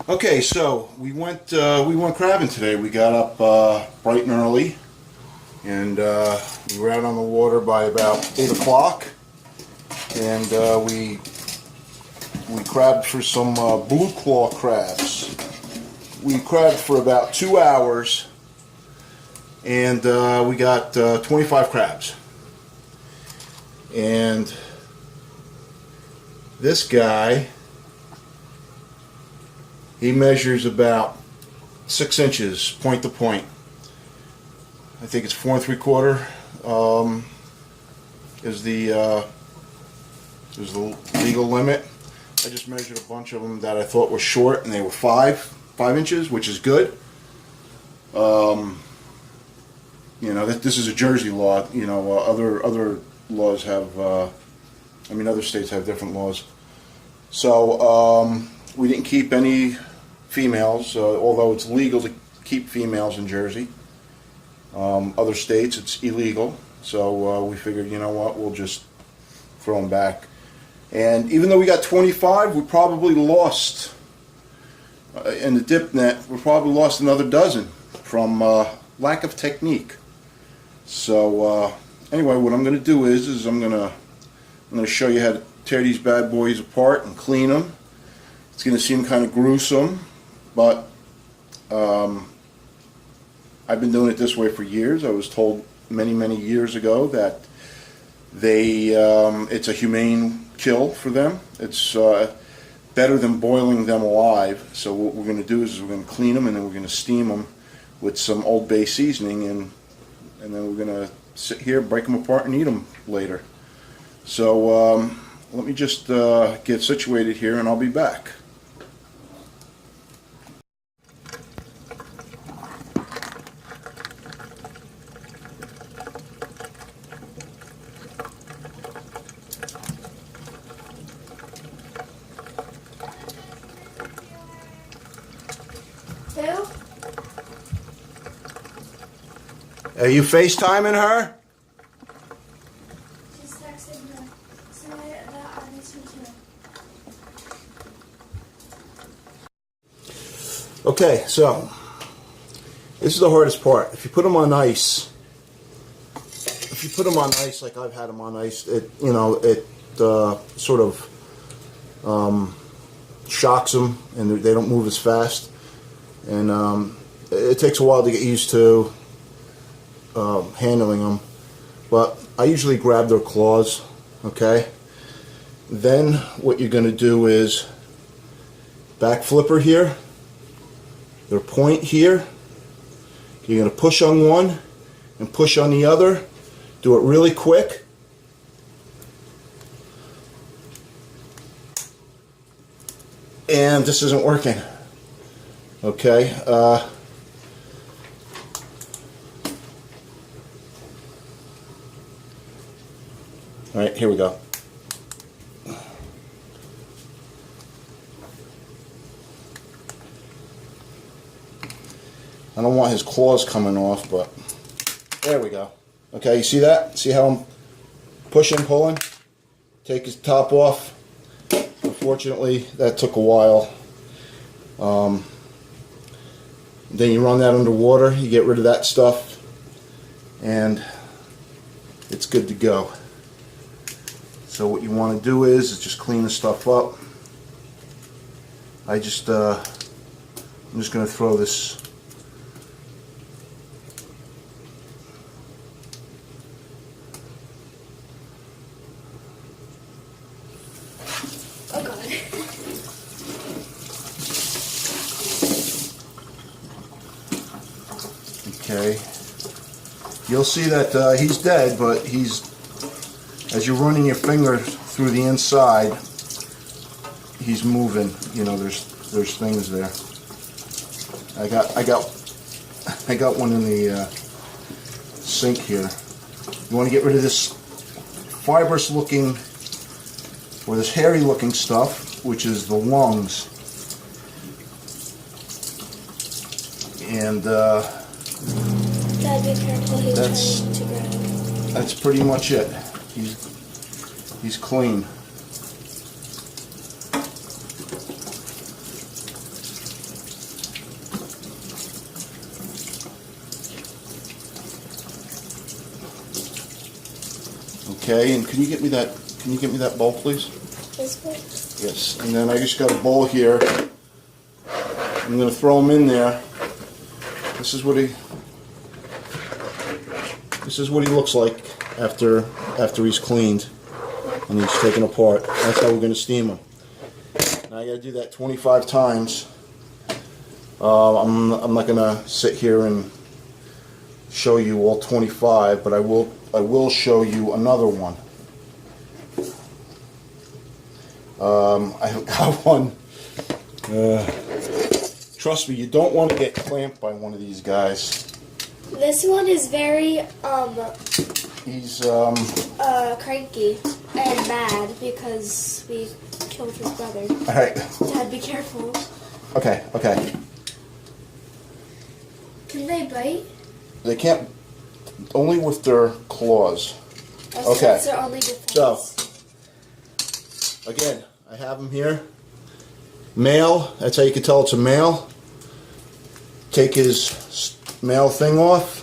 Okay, so we went crabbing today. We got up bright and early, and we were out on the water by about 8 o'clock, and we crabbed for some blue claw crabs. We crabbed for about 2 hours, and we got 25 crabs. And this guy, he measures about 6 inches point to point. I think it's 4 3/4 is the legal limit. I just measured a bunch of them that I thought were short, and they were 5 inches, which is good. You know, this is a Jersey law. You know, other laws have. Other states have different laws. So we didn't keep any females, although it's legal to keep females in Jersey. Other states it's illegal, so we figured, you know what, we'll just throw them back. And even though we got 25, we probably lost in the dip net. We probably lost another dozen from lack of technique. So anyway, what I'm going to do is I'm going to show you how to tear these bad boys apart and clean them. It's going to seem kind of gruesome, but I've been doing it this way for years. I was told many years ago that it's a humane kill for them. It's better than boiling them alive. So what we're going to do is we're going to clean them, and then we're going to steam them with some Old Bay seasoning, and then we're going to sit here, break them apart, and eat them later. So let me just get situated here, and I'll be back. Who? Are you FaceTiming her? She's texting her. Sorry that I missed you too. Okay, so this is the hardest part. If you put them on ice, like I've had them on ice, it sort of shocks them, and they don't move as fast, and it takes a while to get used to handling them. But I usually grab their claws. Okay, then what you're going to do is back flipper here, their point here. You're going to push on one and push on the other. Do it really quick. And this isn't working. Okay. All right, here we go. I don't want his claws coming off, but there we go. Okay, you see that? See how I'm pushing, pulling? Take his top off. Unfortunately, that took a while. Then you run that underwater, you get rid of that stuff, and it's good to go. So what you want to do is just clean the stuff up. I'm just going to throw this. Oh God. Okay. You'll see that he's dead, but as you're running your finger through the inside, he's moving. You know, there's things there. I got one in the sink here. You want to get rid of this fibrous looking, or this hairy looking stuff, which is the lungs. And Dad, be careful. He's trying to grab. That's pretty much it. He's clean. Okay, and can you get me that? Can you get me that bowl, please? This one? Yes. And then I just got a bowl here. I'm going to throw him in there. This is what he looks like after he's cleaned and he's taken apart. That's how we're going to steam him. Now I got to do that 25 times. I'm not going to sit here and show you all 25, but I will show you another one. I got one. Trust me, you don't want to get clamped by one of these guys. This one is very, He's, cranky and mad because we killed his brother. Alright. Dad, be careful. Okay. Can they bite? They can't, only with their claws. Oh, so Okay. that's their only defense. So, again, I have them here. Male, that's how you can tell it's a male. Take his male thing off,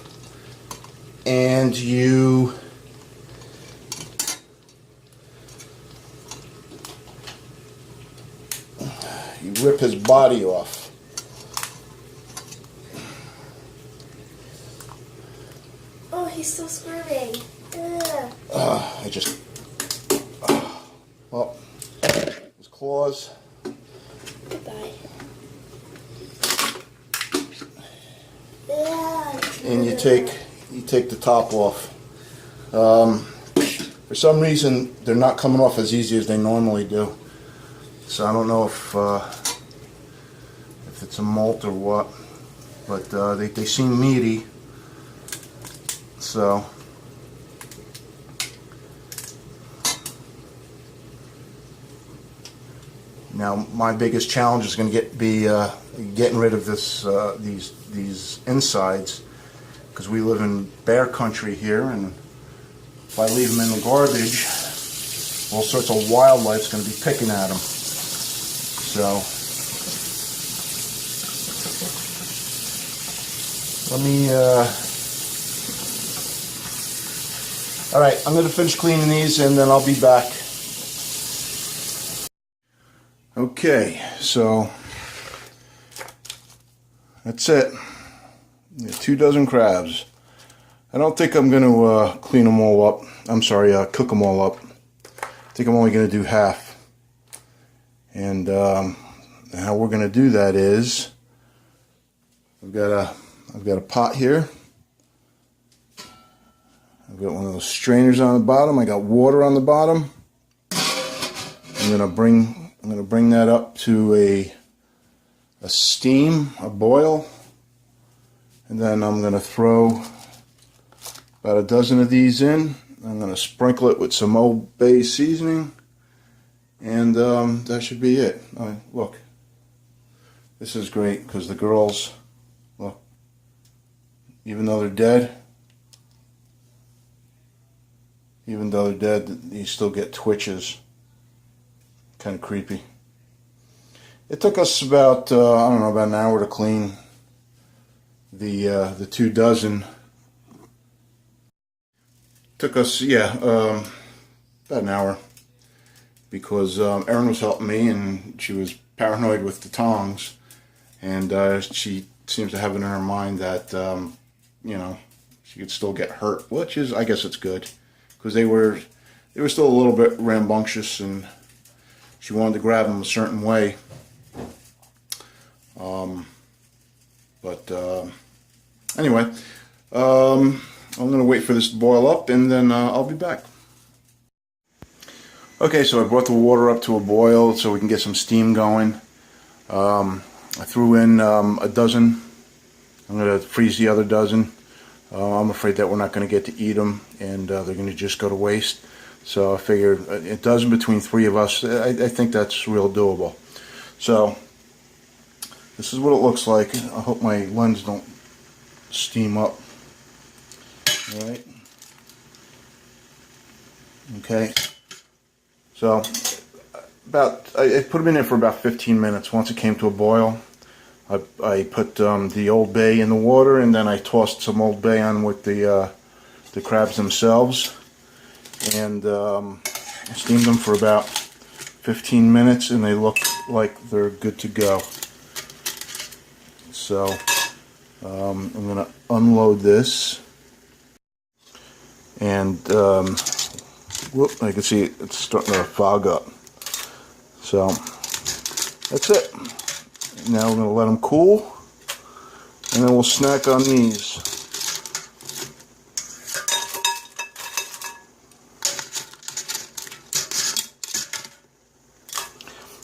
and you rip his body off. Oh, he's still squirming. Ugh. Well, his claws. Goodbye. Yeah. And you take the top off. For some reason, they're not coming off as easy as they normally do. So I don't know if it's a molt or what, but they seem meaty. So now my biggest challenge is going to be getting rid of these insides, because we live in bear country here, and if I leave them in the garbage, all sorts of wildlife's going to be picking at them. So let me. All right, I'm going to finish cleaning these, and then I'll be back. Okay, so that's it. 24 crabs. I don't think I'm going to clean them all up. I'm sorry, cook them all up. I think I'm only going to do half. And how we're going to do that is, I've got a pot here. I've got one of those strainers on the bottom. I got water on the bottom. I'm going to bring that up to a steam, a boil, and then I'm going to throw about a dozen of these in. I'm going to sprinkle it with some Old Bay seasoning, and that should be it. Look, this is great because the girls, look, even though they're dead, you still get twitches. Kind of creepy. It took us about I don't know, about an hour to clean the 2 dozen. Took us about an hour, because Erin was helping me and she was paranoid with the tongs, and she seems to have it in her mind that you know, she could still get hurt, which is, I guess it's good, because they were still a little bit rambunctious and she wanted to grab them a certain way. Anyway, I'm going to wait for this to boil up, and then I'll be back. Okay, so I brought the water up to a boil so we can get some steam going. I threw in a dozen. I'm going to freeze the other dozen. I'm afraid that we're not going to get to eat them, and they're going to just go to waste. So I figure a dozen between 3 of us, I think that's real doable. So this is what it looks like. I hope my lens don't steam up. All right. Okay. So I put them in there for about 15 minutes. Once it came to a boil, I put the Old Bay in the water, and then I tossed some Old Bay on with the crabs themselves. and I steamed them for about 15 minutes, and they look like they're good to go. So I'm going to unload this, and whoop, I can see it's starting to fog up. So that's it. Now we're going to let them cool, and then we'll snack on these.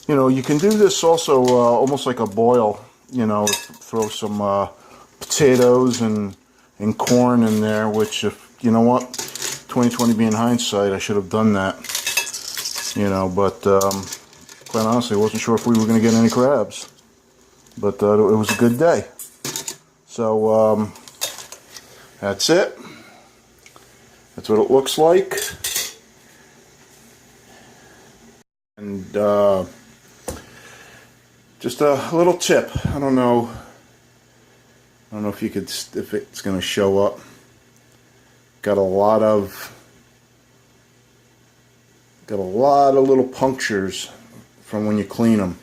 You know, you can do this also almost like a boil. You know, throw some potatoes and corn in there, which, if you know what, 2020 being hindsight, I should have done that. You know, but quite honestly, I wasn't sure if we were going to get any crabs. But it was a good day. So that's it. That's what it looks like. And just a little tip. I don't know if you could, if it's going to show up. Got a lot of little punctures from when you clean them.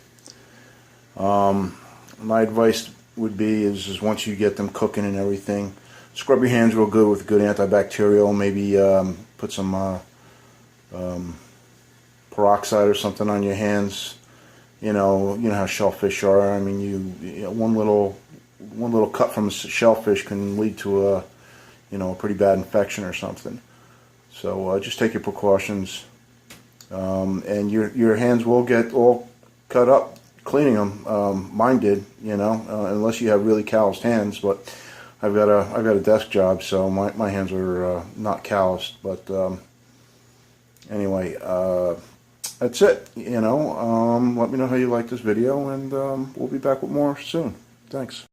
My advice would be is once you get them cooking and everything, scrub your hands real good with good antibacterial. Maybe put some peroxide or something on your hands. You know how shellfish are. I mean, you know, one little cut from a shellfish can lead to a pretty bad infection or something. So just take your precautions, and your hands will get all cut up cleaning them. Mine did, unless you have really calloused hands. But I've got a desk job, so my hands are not calloused. But anyway. That's it, let me know how you like this video, and we'll be back with more soon. Thanks.